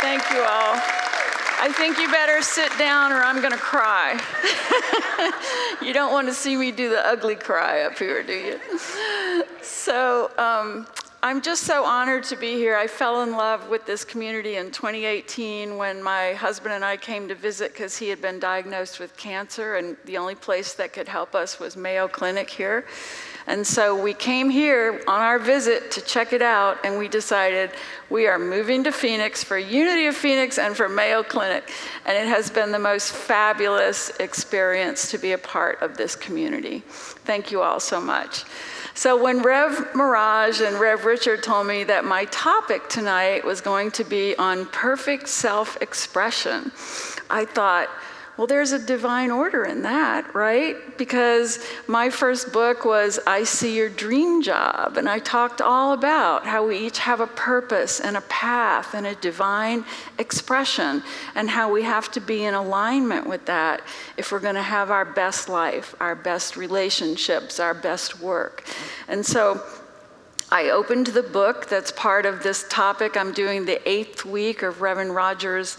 Thank you all. I think you better sit down or I'm going to cry. You don't want to see me do the ugly cry up here, do you? So I'm just so honored to be here. I fell in love with this community in 2018 when my husband and I came to visit because he had been diagnosed with cancer, and the only place that could help us was Mayo Clinic here. And so we came here on our visit to check it out, and we decided we are moving to Phoenix for Unity of Phoenix and for Mayo Clinic. And it has been the most fabulous experience to be a part of this community. Thank you all so much. So when Rev Mirage and Rev Richard told me that my topic tonight was going to be on perfect self-expression, I thought, well, there's a divine order in that, right? Because my first book was I See Your Dream Job, and I talked all about how we each have a purpose and a path and a divine expression, and how we have to be in alignment with that if we're going to have our best life, our best relationships, our best work. And so I opened the book that's part of this topic. I'm doing the 8th week of Reverend Rogers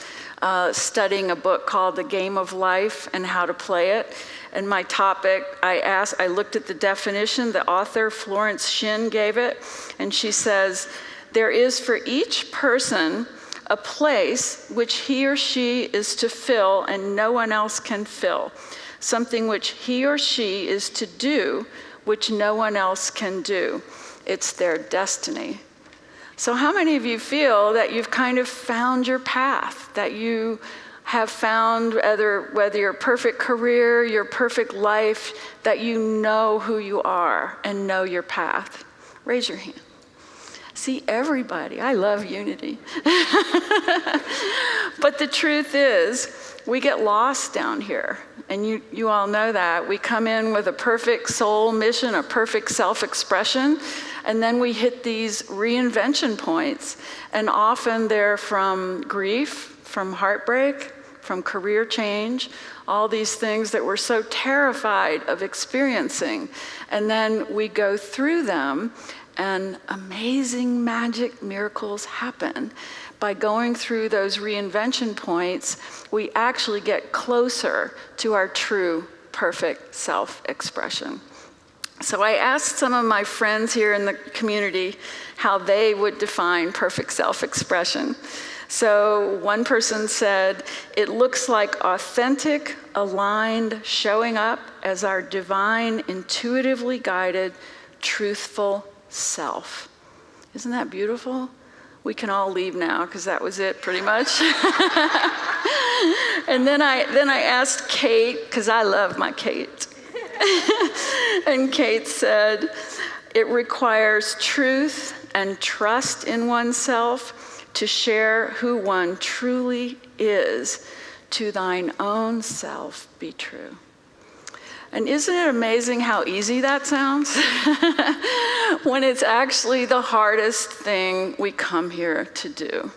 studying a book called The Game of Life and How to Play It. And my topic, I looked at the definition, the author Florence Shinn gave it, and she says, there is for each person a place which he or she is to fill and no one else can fill, something which he or she is to do which no one else can do. It's their destiny. So how many of you feel that you've kind of found your path, that you have found whether your perfect career, your perfect life, that you know who you are and know your path? Raise your hand. See, everybody, I love unity. But the truth is, we get lost down here. And you all know that. We come in with a perfect soul mission, a perfect self-expression, and then we hit these reinvention points. And often they're from grief, from heartbreak, from career change, all these things that we're so terrified of experiencing. And then we go through them, and amazing magic miracles happen. By going through those reinvention points, we actually get closer to our true, perfect self-expression. So I asked some of my friends here in the community how they would define perfect self-expression. So one person said, it looks like authentic, aligned, showing up as our divine, intuitively guided, truthful self. Isn't that beautiful? We can all leave now because that was it pretty much. And then I asked Kate, because I love my Kate. And Kate said, it requires truth and trust in oneself to share who one truly is. To thine own self be true. And isn't it amazing how easy that sounds? When it's actually the hardest thing we come here to do.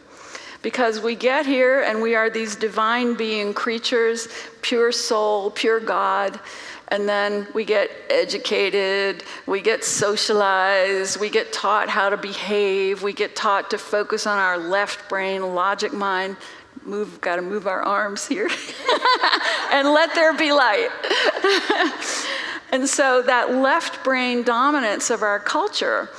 Because we get here and we are these divine being creatures, pure soul, pure God, and then we get educated, we get socialized, we get taught how to behave, we get taught to focus on our left brain, logic mind, got to move our arms here, and let there be light. And so that left brain dominance of our culture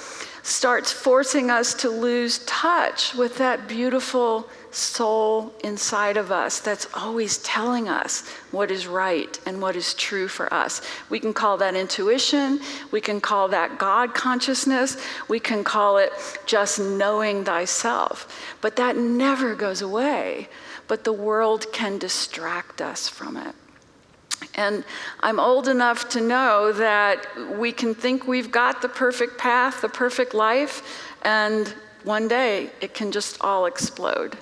starts forcing us to lose touch with that beautiful soul inside of us that's always telling us what is right and what is true for us. We can call that intuition, we can call that God consciousness, we can call it just knowing thyself. But that never goes away, but the world can distract us from it. And I'm old enough to know that we can think we've got the perfect path, the perfect life, and one day it can just all explode.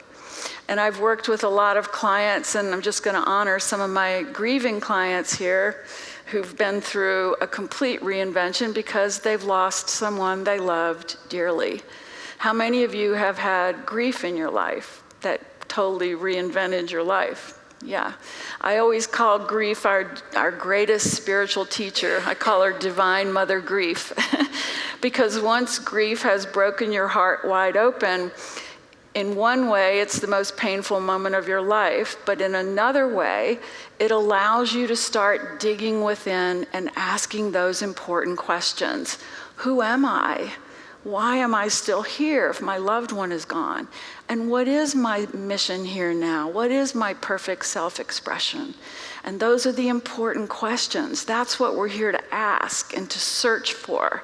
And I've worked with a lot of clients, and I'm just going to honor some of my grieving clients here who've been through a complete reinvention because they've lost someone they loved dearly. How many of you have had grief in your life that totally reinvented your life? Yeah, I always call grief our greatest spiritual teacher. I call her Divine Mother Grief. Because once grief has broken your heart wide open, In one way, it's the most painful moment of your life, but in another way, it allows you to start digging within and asking those important questions. Who am I? Why am I still here if my loved one is gone? And what is my mission here now? What is my perfect self-expression? And those are the important questions. That's what we're here to ask and to search for.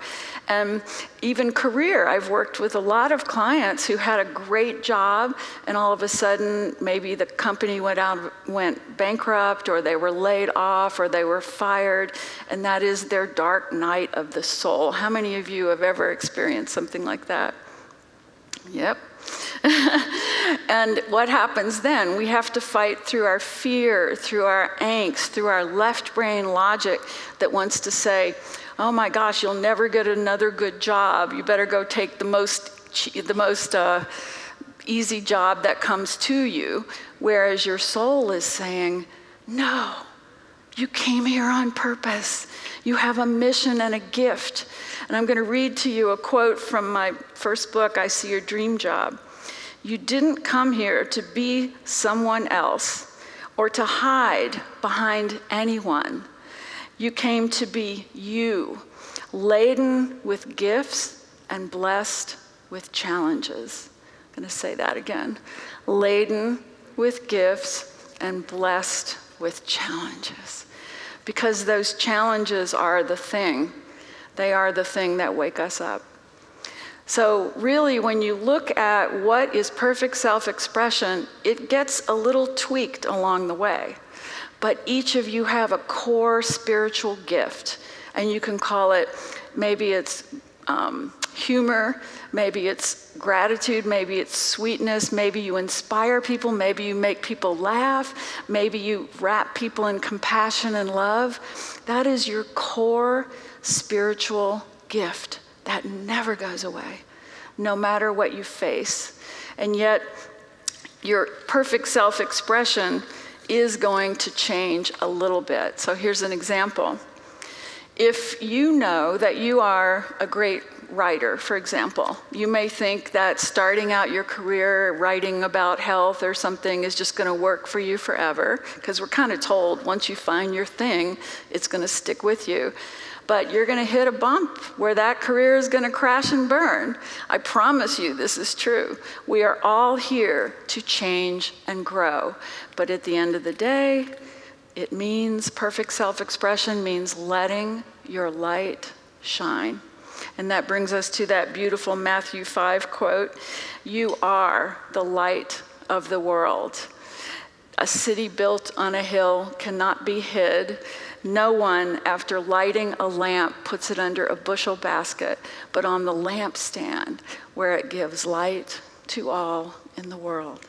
And even career, I've worked with a lot of clients who had a great job, and all of a sudden, maybe the company went bankrupt, or they were laid off, or they were fired, and that is their dark night of the soul. How many of you have ever experienced something like that? Yep. And what happens then? We have to fight through our fear, through our angst, through our left brain logic that wants to say, oh my gosh, you'll never get another good job. You better go take the most easy job that comes to you. Whereas your soul is saying, no, you came here on purpose. You have a mission and a gift. And I'm going to read to you a quote from my first book, I See Your Dream Job. You didn't come here to be someone else or to hide behind anyone. You came to be you, laden with gifts and blessed with challenges. I'm going to say that again. Laden with gifts and blessed with challenges. Because those challenges are the thing. They are the thing that wake us up. So really, when you look at what is perfect self-expression, it gets a little tweaked along the way. But each of you have a core spiritual gift, and you can call it, maybe it's humor, maybe it's gratitude, maybe it's sweetness, maybe you inspire people, maybe you make people laugh, maybe you wrap people in compassion and love. That is your core spiritual gift that never goes away, no matter what you face. And yet, your perfect self-expression is going to change a little bit. So here's an example. If you know that you are a great writer, for example, you may think that starting out your career writing about health or something is just going to work for you forever, because we're kind of told once you find your thing, it's going to stick with you. But you're going to hit a bump where that career is going to crash and burn. I promise you this is true. We are all here to change and grow. But at the end of the day, it means perfect self-expression means letting your light shine. And that brings us to that beautiful Matthew 5 quote, "You are the light of the world. A city built on a hill cannot be hid. No one, after lighting a lamp, puts it under a bushel basket, but on the lampstand where it gives light to all in the world."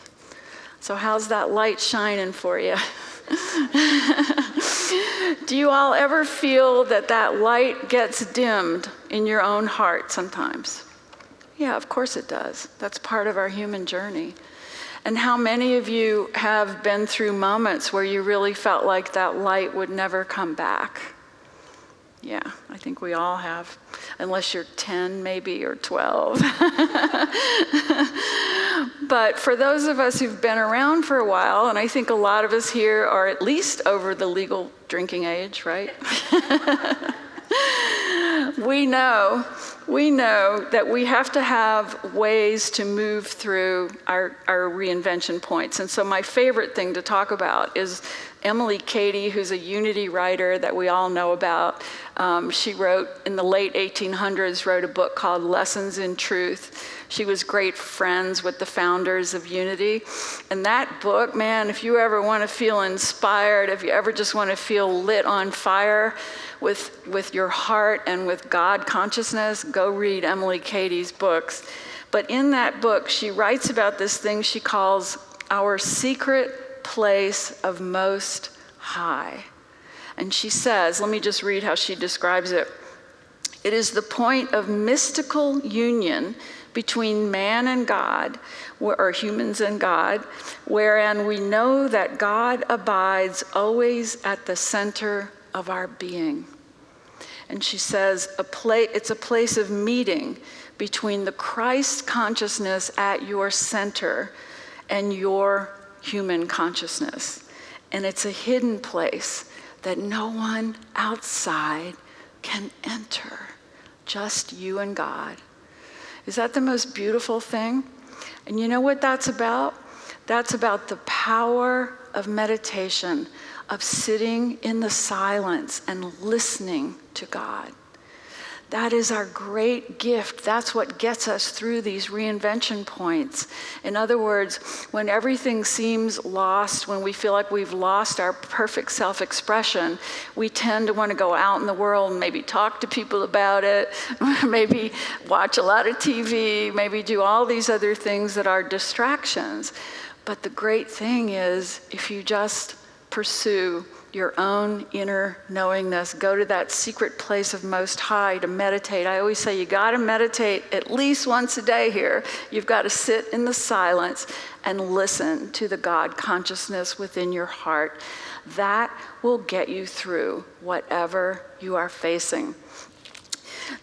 So how's that light shining for you? Do you all ever feel that that light gets dimmed in your own heart sometimes? Yeah, of course it does. That's part of our human journey. And how many of you have been through moments where you really felt like that light would never come back? Yeah, I think we all have, unless you're 10 maybe or 12. But for those of us who've been around for a while, and I think a lot of us here are at least over the legal drinking age, right? We know that we have to have ways to move through our reinvention points. And so my favorite thing to talk about is Emily Cady, who's a Unity writer that we all know about. She wrote, in the late 1800s, wrote a book called Lessons in Truth. She was great friends with the founders of Unity. And that book, man, if you ever want to feel inspired, if you ever just want to feel lit on fire with your heart and with God consciousness, go read Emily Cady's books. But in that book, she writes about this thing she calls our secret place of most high. And she says, let me just read how she describes it. It is the point of mystical union between man and God, or humans and God, wherein we know that God abides always at the center of our being. And she says, it's a place of meeting between the Christ consciousness at your center and your human consciousness. And it's a hidden place that no one outside can enter, just you and God. Is that the most beautiful thing? And you know what that's about? That's about the power of meditation, of sitting in the silence and listening to God. That is our great gift. That's what gets us through these reinvention points. In other words, when everything seems lost, when we feel like we've lost our perfect self-expression, we tend to want to go out in the world and maybe talk to people about it, maybe watch a lot of TV, maybe do all these other things that are distractions. But the great thing is, if you just pursue your own inner knowingness, go to that secret place of Most High to meditate. I always say you got to meditate at least once a day here. You've got to sit in the silence and listen to the God consciousness within your heart. That will get you through whatever you are facing.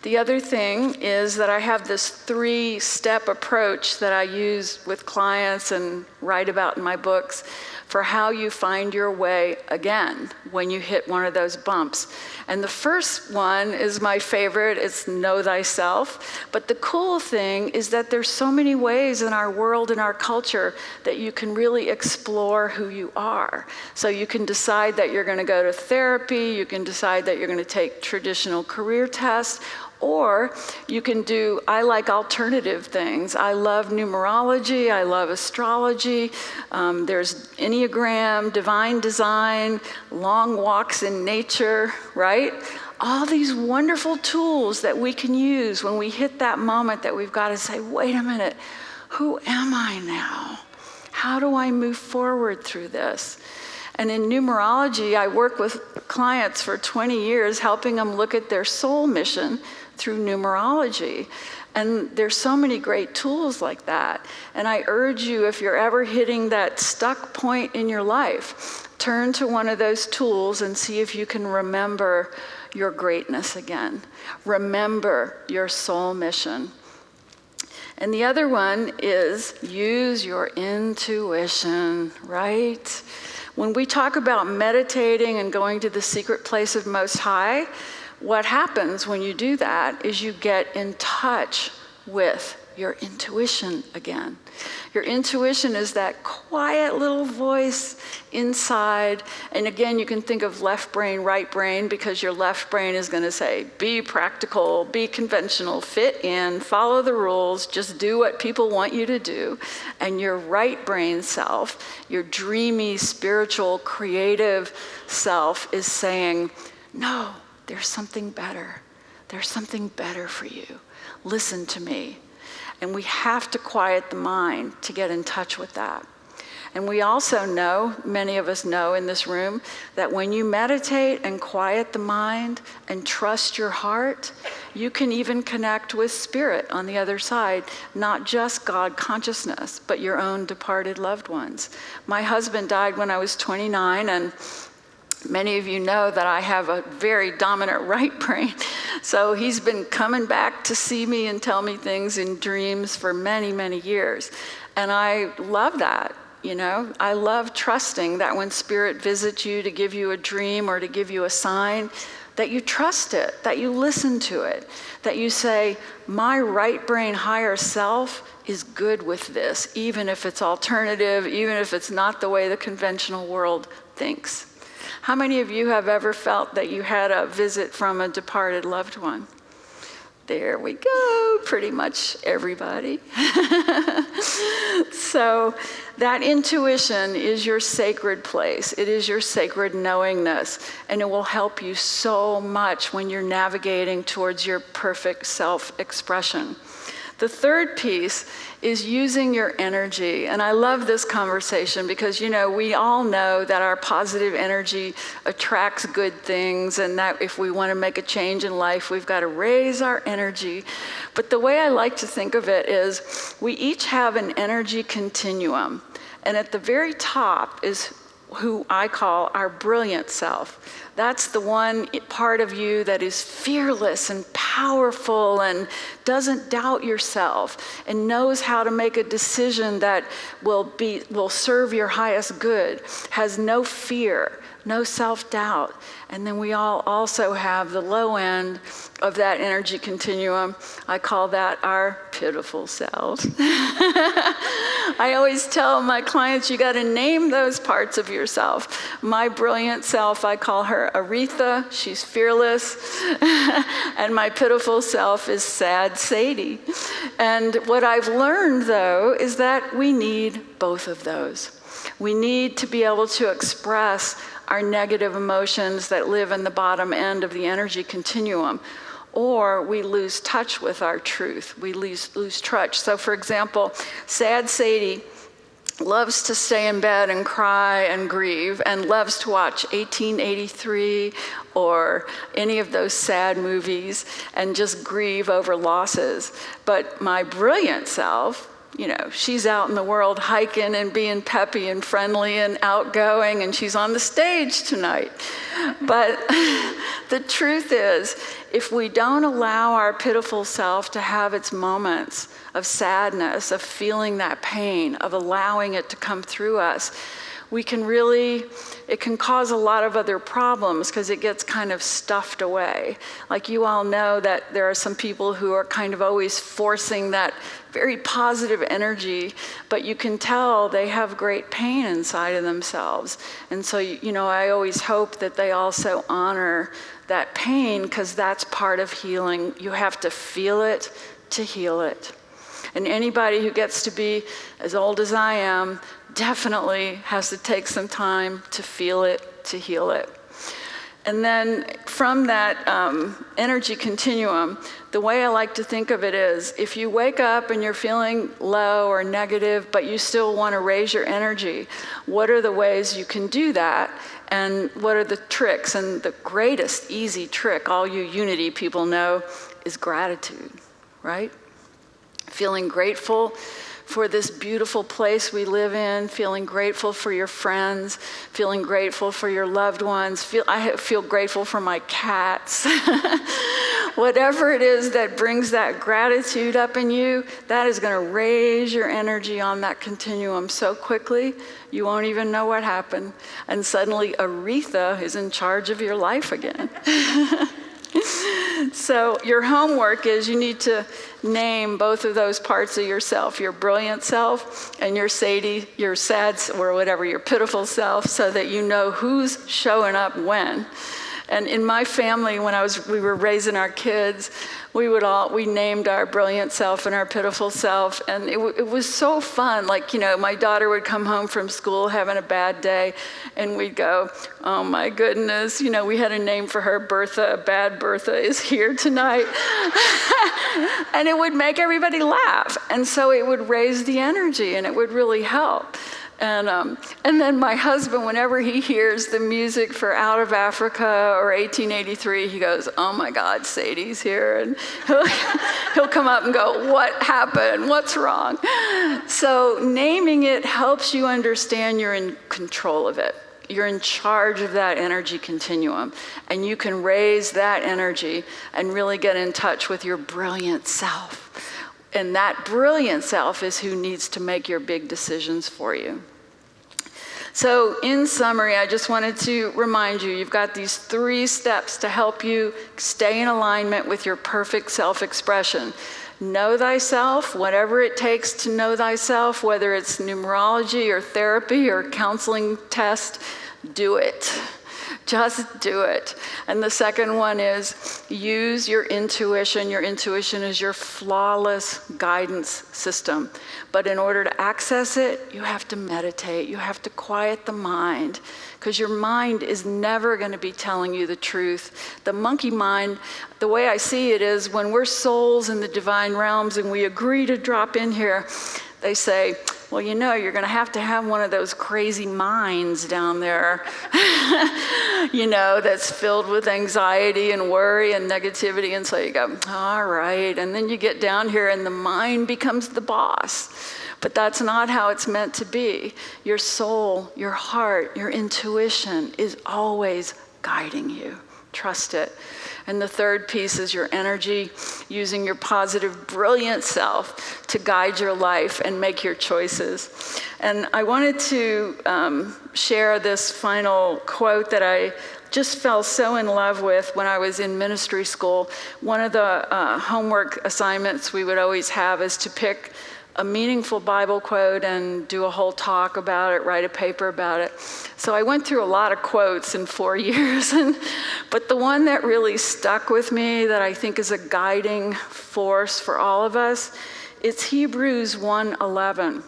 The other thing is that I have this 3-step approach that I use with clients and write about in my books for how you find your way again when you hit one of those bumps. And the first one is my favorite. It's know thyself. But the cool thing is that there's so many ways in our world, in our culture, that you can really explore who you are. So you can decide that you're going to go to therapy. You can decide that you're going to take traditional career tests. Or you can do, I like alternative things. I love numerology, I love astrology, there's Enneagram, divine design, long walks in nature, right? All these wonderful tools that we can use when we hit that moment that we've got to say, wait a minute, who am I now? How do I move forward through this? And in numerology, I work with clients for 20 years, helping them look at their soul mission through numerology. And there's so many great tools like that. And I urge you, if you're ever hitting that stuck point in your life, turn to one of those tools and see if you can remember your greatness again. Remember your soul mission. And the other one is use your intuition, right? When we talk about meditating and going to the secret place of Most High, what happens when you do that is you get in touch with your intuition again. Your intuition is that quiet little voice inside. And again, you can think of left brain, right brain, because your left brain is going to say, be practical, be conventional, fit in, follow the rules, just do what people want you to do. And your right brain self, your dreamy, spiritual, creative self is saying, no, there's something better. There's something better for you. Listen to me. And we have to quiet the mind to get in touch with that. And we also know, many of us know in this room, that when you meditate and quiet the mind and trust your heart, you can even connect with spirit on the other side, not just God consciousness, but your own departed loved ones. My husband died when I was 29, and many of you know that I have a very dominant right brain. So he's been coming back to see me and tell me things in dreams for many, many years. And I love that, you know. I love trusting that when spirit visits you to give you a dream or to give you a sign, that you trust it, that you listen to it, that you say, my right brain higher self is good with this, even if it's alternative, even if it's not the way the conventional world thinks. How many of you have ever felt that you had a visit from a departed loved one? There we go, pretty much everybody. So that intuition is your sacred place. It is your sacred knowingness, and it will help you so much when you're navigating towards your perfect self-expression. The third piece is using your energy. And I love this conversation because, you know, we all know that our positive energy attracts good things, and that if we want to make a change in life, we've got to raise our energy. But the way I like to think of it is we each have an energy continuum. And at the very top is who I call our brilliant self. That's the one part of you that is fearless and powerful and doesn't doubt yourself and knows how to make a decision that will serve your highest good, has no fear, no self-doubt. And then we all also have the low end of that energy continuum. I call that our pitiful self. I always tell my clients, you got to name those parts of yourself. My brilliant self, I call her Aretha. She's fearless. And my pitiful self is sad Sadie. And what I've learned, though, is that we need both of those. We need to be able to express our negative emotions that live in the bottom end of the energy continuum, or we lose touch with our truth. We lose touch. So for example, sad Sadie loves to stay in bed and cry and grieve and loves to watch 1883 or any of those sad movies and just grieve over losses. But my brilliant self, she's out in the world hiking and being peppy and friendly and outgoing, and she's on the stage tonight. But the truth is, if we don't allow our pitiful self to have its moments of sadness, of feeling that pain, of allowing it to come through us, it can cause a lot of other problems because it gets kind of stuffed away. Like you all know that there are some people who are kind of always forcing that very positive energy, but you can tell they have great pain inside of themselves. And so, I always hope that they also honor that pain because that's part of healing. You have to feel it to heal it. And anybody who gets to be as old as I am definitely has to take some time to feel it, to heal it. And then from that energy continuum, the way I like to think of it is, if you wake up and you're feeling low or negative, but you still want to raise your energy, what are the ways you can do that? And what are the tricks? And the greatest easy trick, all you Unity people know, is gratitude, right? Feeling grateful for this beautiful place we live in, feeling grateful for your friends, feeling grateful for your loved ones. I feel grateful for my cats. Whatever it is that brings that gratitude up in you, that is going to raise your energy on that continuum so quickly, you won't even know what happened. And suddenly Aretha is in charge of your life again. So your homework is you need to name both of those parts of yourself, your brilliant self and your Sadie, your sad, or whatever, your pitiful self, so that you know who's showing up when. And in my family, when we were raising our kids, we named our brilliant self and our pitiful self, and it was so fun. Like, my daughter would come home from school having a bad day, and we'd go, oh my goodness, we had a name for her, Bertha, bad Bertha is here tonight. And it would make everybody laugh, and so it would raise the energy, and it would really help. And then my husband, whenever he hears the music for Out of Africa or 1883, he goes, oh my God, Sadie's here. And he'll come up and go, what happened? What's wrong? So naming it helps you understand you're in control of it. You're in charge of that energy continuum. And you can raise that energy and really get in touch with your brilliant self. And that brilliant self is who needs to make your big decisions for you. So in summary, I just wanted to remind you, you've got these 3 steps to help you stay in alignment with your perfect self-expression. Know thyself, whatever it takes to know thyself, whether it's numerology or therapy or counseling test, do it. Just do it. And the second one is use your intuition. Your intuition is your flawless guidance system. But in order to access it, you have to meditate. You have to quiet the mind, because your mind is never going to be telling you the truth. The monkey mind, the way I see it is, when we're souls in the divine realms and we agree to drop in here, they say, well, you're going to have one of those crazy minds down there, that's filled with anxiety and worry and negativity. And so you go, all right. And then you get down here and the mind becomes the boss. But that's not how it's meant to be. Your soul, your heart, your intuition is always guiding you. Trust it. And the third piece is your energy, using your positive, brilliant self to guide your life and make your choices. And I wanted to share this final quote that I just fell so in love with when I was in ministry school. One of the homework assignments we would always have is to pick a meaningful Bible quote and do a whole talk about it, write a paper about it. So I went through a lot of quotes in 4 years, but the one that really stuck with me that I think is a guiding force for all of us, it's Hebrews 1:11.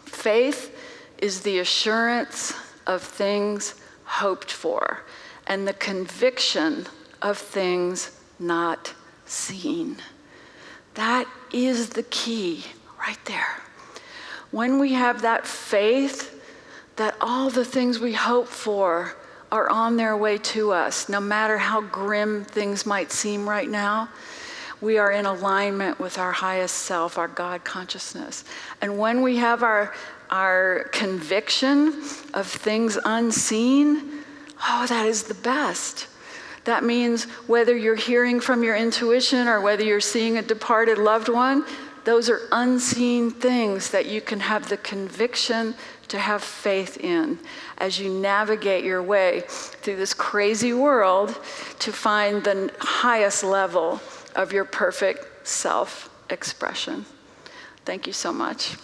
Faith is the assurance of things hoped for and the conviction of things not seen. That is the key right there. When we have that faith that all the things we hope for are on their way to us, no matter how grim things might seem right now, we are in alignment with our highest self, our God consciousness. And when we have our conviction of things unseen, oh, that is the best. That means whether you're hearing from your intuition or whether you're seeing a departed loved one, those are unseen things that you can have the conviction to have faith in as you navigate your way through this crazy world to find the highest level of your perfect self-expression. Thank you so much.